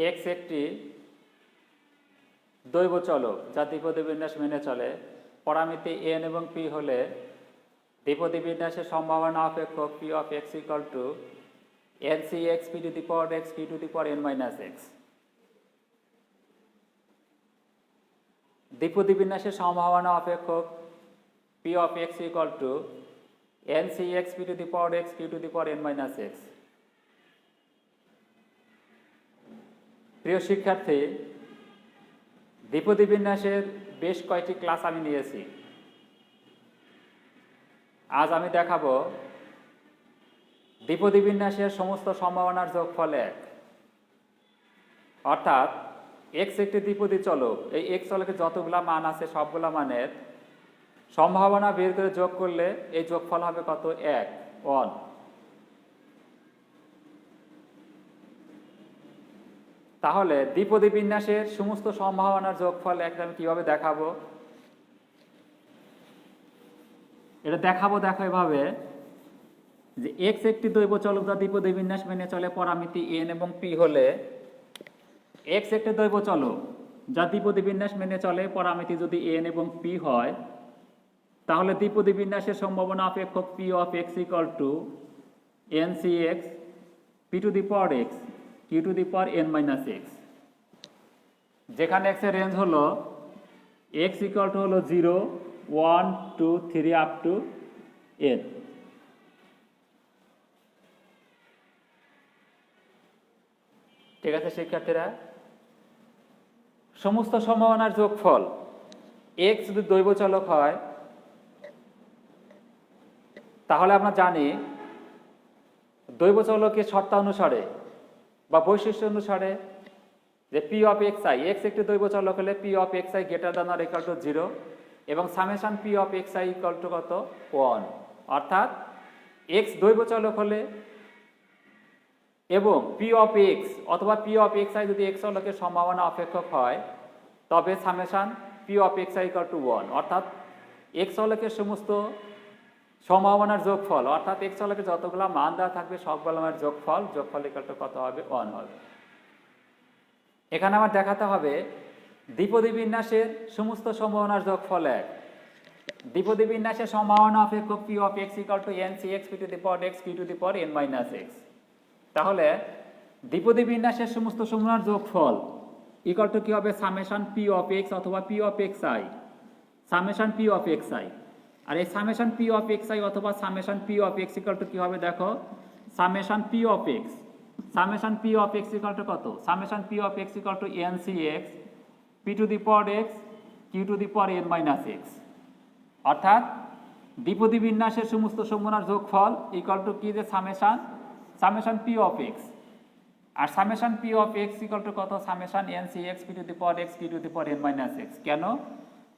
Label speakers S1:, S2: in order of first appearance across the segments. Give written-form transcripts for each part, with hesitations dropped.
S1: X একটি দৈব চলক যা দ্বিপদী বিন্যাস মেনে চলে। পরামিতি এন এবং পি হলে দ্বিপদী বিন্যাসের সম্ভাবনা অপেক্ষক P of X equal to N C X P to the power X P to the power N minus X. দ্বিপদী বিন্যাসের সম্ভাবনা অপেক্ষক P of X equal to N C X P to the power X P to the power N minus X. প্রিয় শিক্ষার্থী, দ্বিপদী বিন্যাসের বেশ কয়েকটি class আমি নিয়েছি। আজ আমি দেখাবো দ্বিপদী বিন্যাসের সমস্ত সম্ভাবনার যোগফল এক, অর্থাৎ এক্স একটি দ্বিপদী চলক। এই এক্স চলকের যতগুলা মান আছে সবগুলা মানের সম্ভাবনা বের করে যোগ করলে এই যোগফল হবে কত? এক, 1। তাহলে দ্বিপদী বিন্যাসের সমস্ত সম্ভাবনার যোগফল একটা আমি কিভাবে দেখাবো? এটা দেখাবো দেখো এভাবে যে এক্স একটি দৈব চলক যা দ্বিপদী বিন্যাস মেনে চলে পরামিতি এন এবং পি হলে, এক্স একটি দৈব চলক যা দ্বিপদী বিন্যাস মেনে চলে পরামিতি যদি এন এবং পি হয়, তাহলে দ্বিপদী বিন্যাসের সম্ভাবনা অপেক্ষক P of X equal to N C X P to the power X Q to the power N minus X, যেখানে এক্স এর রেঞ্জ হলো এক্স ইকুয়াল টু হলো 0, 1, 2, 3 আপ টু এন। ঠিক আছে শিক্ষার্থীরা, সমস্ত সম্ভাবনার যোগফল এক্স যদি দৈব চলক হয় তাহলে আমরা জানি দৈব চলকের শর্তানুসারে বা বৈশিষ্ট্য অনুসারে যে P of X I, x একটি দৈব চলক হলে P of X I greater than or equal to 0 এবং summation P of X I equal to কত? 1। অর্থাৎ এক্স দৈব চলক হলে এবং পি অফ এক্স অথবা পি অফ এক্স আই যদি এক্স চলকের সম্ভাবনা অপেক্ষক হয় তবে summation P of X I equal to 1। অর্থাৎ এক্স চলকের সমস্ত সম্ভাবনার যোগফল, অর্থাৎ এক্স চলকের যতগুলো মান দেওয়া থাকবে সবগুলো মানের যোগফল ইকুয়াল টু কত হবে? 1 হবে। এখানে আমার দেখাতে হবে দ্বিপদী বিন্যাসের সমস্ত সম্ভাবনার যোগফল এক। দ্বিপদী বিন্যাসের সম্ভাবনা অপেক্ষক P of X equal to N C X P to the power X P to the power N minus X. তাহলে দ্বিপদী বিন্যাসের সমস্ত সম্ভাবনার যোগফল ইকুয়াল টু কি হবে? সামেশন পি অফ এক্স অথবা P of X I, summation P of X I. আর এই summation P of X I অথবা summation P of X equal to কি হবে? দেখো, summation P of X, summation P of X equal to কত? Summation P of X equal to N C X P to the power X Q to the power N minus X. অর্থাৎ দ্বিপদী বিন্যাসের সমস্ত সম্ভাবনার যোগফল equal to কি? যে summation P of X. আর summation P of X equal to কত? Summation N C X P to the power X Q to the power N minus X. কেন?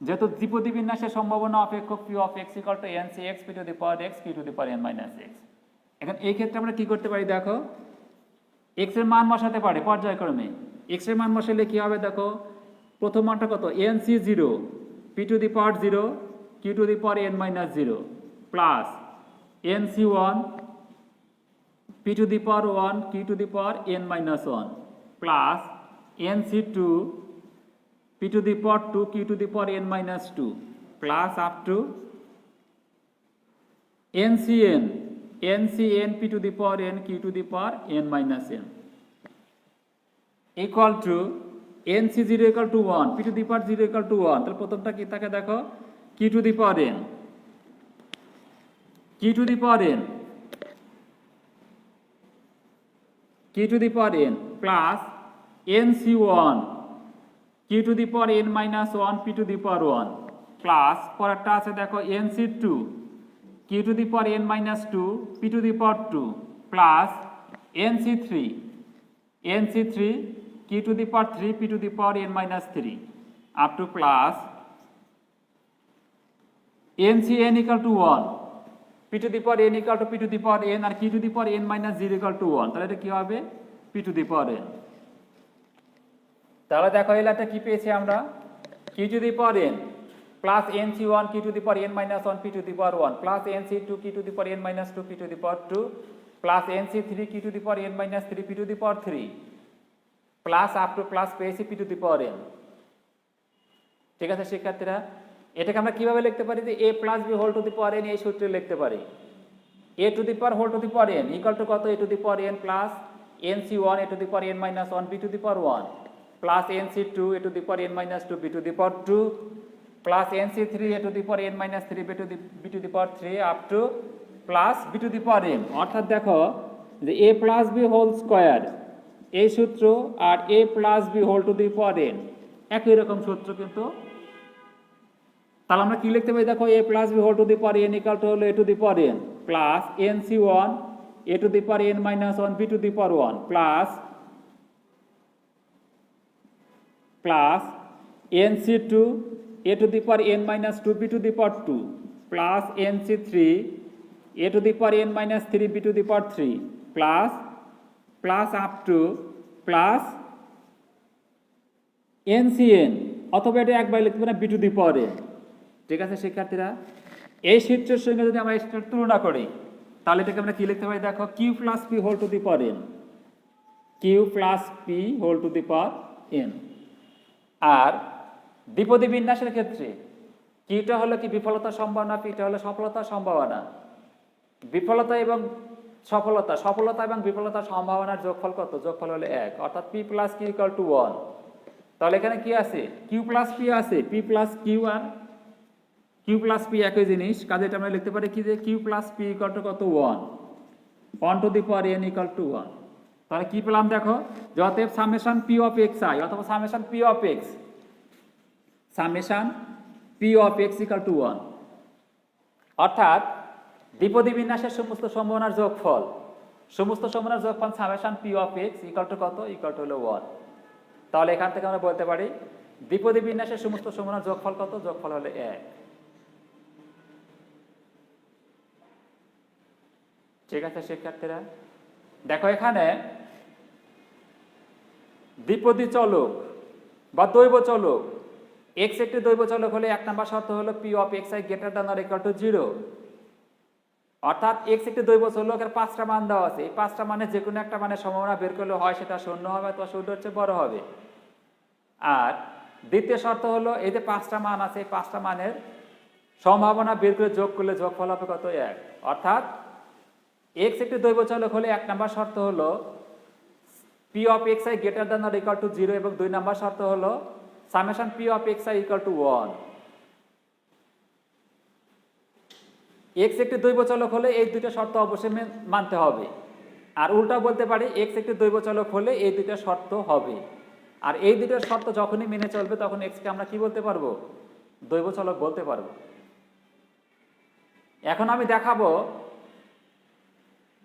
S1: যেহেতু দ্বিপদী বিন্যাসের সম্ভাবনা অপেক্ষক P of X equal to N C X P to the power X Q to the power N minus X. এখন এই ক্ষেত্রে আমরা কি করতে পারি? দেখো, এক্স এর মান বসাতে পারে পর্যায়ক্রমে। এক্স এর মান বসালে কি হবে? দেখো, প্রথম মানটা কত? N C 0 P to the power 0 Q to the power N minus 0 plus N C 1 P to the power 1 Q to the power N minus 1 plus N C 2 p to the power 2 q to the power n minus 2 plus up to ncn p to the power n q to the power n minus n equal to nc0 equal to 1 p to the power 0 equal to 1। তাহলে প্রথমটা কি থাকে? দেখো, q to the power n, q to the power n, q to the power n plus nc1 q to the power n minus 1 p to the power 1 plus পরেরটা আছে দেখো nc2 q to the power n minus 2 p to the power 2 plus nc3 q to the power 3 p to the power n minus 3 up to plus ncn equal to 1 p to the power n equal to p to the power n আর q to the power n minus 0 equal to 1। তাহলে এটা কি হবে? p to the power n। তাহলে দেখো এলাটা কি পেয়েছি আমরা? q to the power n plus nc1 q to the power n minus 1 p to the power 1 plus nc2 q to the power n minus 2 p to the power 2 plus nc3 q to the power n minus 3 p to the power 3 plus up to plus পেয়েছি P to the power N. ঠিক আছে শিক্ষার্থীরা, এটাকে আমরা কিভাবে লিখতে পারি যে A plus B whole to the power N, এই সূত্রে লিখতে পারি A to the power whole to the power N equal to কত, A to the power N plus N C one A to the power N minus one B to the power one plus N C two A to the power N minus two B to the power two plus N C three A to the power N minus three B to the power three up to plus B to the power N. অর্থাৎ দেখো যে A plus B whole square এই সূত্র আর A plus B whole to the power N একই রকম সূত্র কিন্তু। তাহলে আমরা কি লিখতে পারি দেখো, A plus B whole to the power N equal to হলো A to the power N plus N C one A to the power N minus one B to the power one plus N C two A to the power N minus two B to the power two plus N C three A to the power N minus three B to the power three plus up to plus N C N, অথবা এটা একবার লিখতে পারি B to the power N. ঠিক আছে শিক্ষার্থীরা, এই সূত্রের সঙ্গে যদি আমরা এটার তুলনা করি তাহলে এটাকে আমরা কি লিখতে পারি দেখো, Q plus P whole to the power N, Q plus P whole to the power N. আর দ্বিপদী বিন্যাসের ক্ষেত্রে কিউটা হলো কি বিফলতার সম্ভাবনা, পিটা হলো সফলতার সম্ভাবনা। বিফলতা এবং সফলতা এবং বিফলতার সম্ভাবনার যোগফল কত, যোগফল হলো 1, অর্থাৎ P plus Q equal to 1। তাহলে এখানে কি আছে, কিউ প্লাস পি আছে, পি প্লাস কিউ আর কিউ প্লাস পি একই জিনিস, কাজে এটা আমরা লিখতে পারি কি যে Q plus P equal to কত 1 to the power N equal to 1। তাহলে কি পেলাম দেখো, অতএব summation P of X I অথবা summation P of X equal to 1, অর্থাৎ দ্বিপদী বিন্যাসের সমস্ত সম্ভাবনার যোগফল summation P of X equal to কত, ইকুয়াল টু হলো 1। তাহলে এখান থেকে আমরা বলতে পারি দ্বিপদী বিন্যাসের সমস্ত সম্ভাবনার যোগফল কত, যোগফল হলো 1। ঠিক আছে শিক্ষার্থীরা, দেখো এখানে দ্বিপদী চলক বা দৈব চলক এক্স একটি দৈব চলক হলে 1 নম্বর শর্ত হলো P of X I greater than or equal to 0। অর্থাৎ এক্স একটি দৈব চলকের 5টা মান দেওয়া আছে, এই 5টা মানে যে কোনো একটা মানে সম্ভাবনা বের করলে হয় সেটা 0 হবে অথবা 0 হচ্ছে বড় হবে। আর দ্বিতীয় শর্ত হলো এই যে 5টা মান আছে, এই 5টা মানের সম্ভাবনা বের করে যোগ করলে যোগফল হবে কত, 1। অর্থাৎ এক্স একটি দৈব চলক হলে 1 নম্বর শর্ত হলো P of X I greater than or equal to 0 এবং 2 নম্বর শর্ত হলো summation P of X I equal to 1। X একটি দৈব চলক হলে এই দুইটা শর্ত অবশ্যই মানতে হবে, আর উল্টা বলতে পারি এক্স একটি দৈব চলক হলে এই দুইটা শর্ত হবে। আর এই দুইটা শর্ত যখনই মেনে চলবে তখন এক্সকে আমরা কি বলতে পারবো, দৈব চলক বলতে পারবো। এখন আমি দেখাবো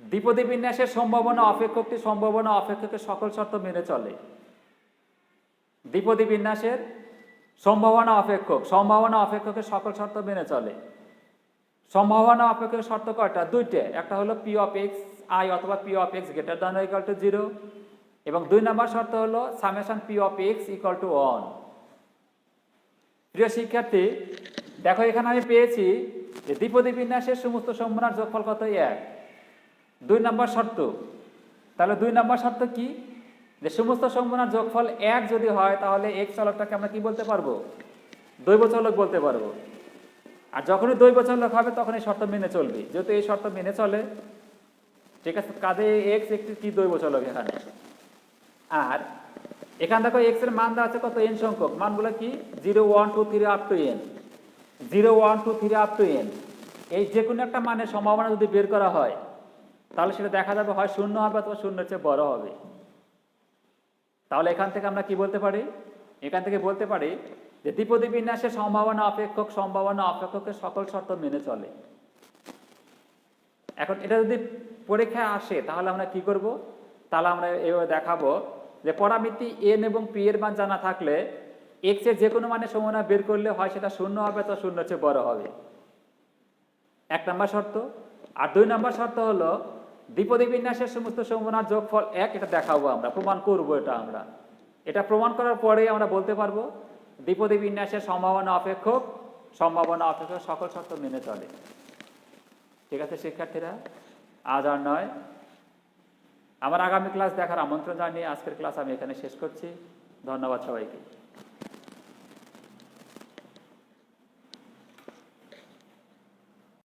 S1: দ্বিপদী বিন্যাসের সম্ভাবনা অপেক্ষকের সকল শর্ত মেনে চলে। দ্বিপদী বিন্যাসের সম্ভাবনা অপেক্ষকের সকল শর্ত মেনে চলে। সম্ভাবনা অপেক্ষকের শর্ত কয়টা, 2টে, একটা হলো পি অফ এক্স আই অথবা P of x greater than or equal to 0 এবং 2 নম্বর শর্ত হলো summation P of X equal to 1। প্রিয় শিক্ষার্থী, দেখো এখানে আমি পেয়েছি যে দ্বিপদী বিন্যাসের সমস্ত সম্ভাবনার যোগফল কত, 1। 2 নম্বর শর্ত, তাহলে 2 নম্বর শর্ত কি, যে সমস্ত সম্ভাবনার যোগফল 1 যদি হয় তাহলে এক্স চলকটাকে আমরা কি বলতে পারবো, দৈব চলক বলতে পারবো। আর যখনই দৈব চলক হবে তখন এই শর্ত মেনে চলবে, যেহেতু এই শর্ত মেনে চলে। ঠিক আছে, কাজে এক্স একটি কি দৈব চলক এখানে। আর এখানে দেখো এক্স এর মান দেওয়া আছে কত, এন সংখ্যক, মানগুলো কি 0 1 2 3 up to N, 0 1 2 3 up to N. এই যে কোনো একটা মানের সম্ভাবনা যদি বের করা হয় তাহলে সেটা দেখা যাবে হয় 0 হবে অথবা 0 চেয়ে বড় হবে। তাহলে এখান থেকে আমরা কি বলতে পারি, এখান থেকে বলতে পারি যে দ্বিপদী বিন্যাসের সম্ভাবনা অপেক্ষকের সকল শর্ত মেনে চলে। এখন এটা যদি পরীক্ষায় আসে তাহলে আমরা কি করব, তাহলে আমরা এইভাবে দেখাবো যে পরামিতি এন এবং পি এর মান জানা থাকলে এক্স এর যে কোনো মানের সম্ভাবনা বের করলে হয় সেটা 0 হবে অথবা 0 চেয়ে বড় হবে, 1 নম্বর শর্ত। আর 2 নম্বর শর্ত হলো দ্বিপদী বিন্যাসের সমস্ত সম্ভাবনার যোগফল 1, এটা দেখাবো আমরা, প্রমাণ করব। এটা প্রমাণ করার পরে আমরা বলতে পারবো দ্বিপদী বিন্যাসের সম্ভাবনা অপেক্ষক সকল শর্ত মেনে চলে। ঠিক আছে শিক্ষার্থীরা, আজ আর নয়। আমার আগামী ক্লাস দেখার আমন্ত্রণ জানিয়ে আজকের ক্লাস আমি এখানে শেষ করছি। ধন্যবাদ সবাইকে।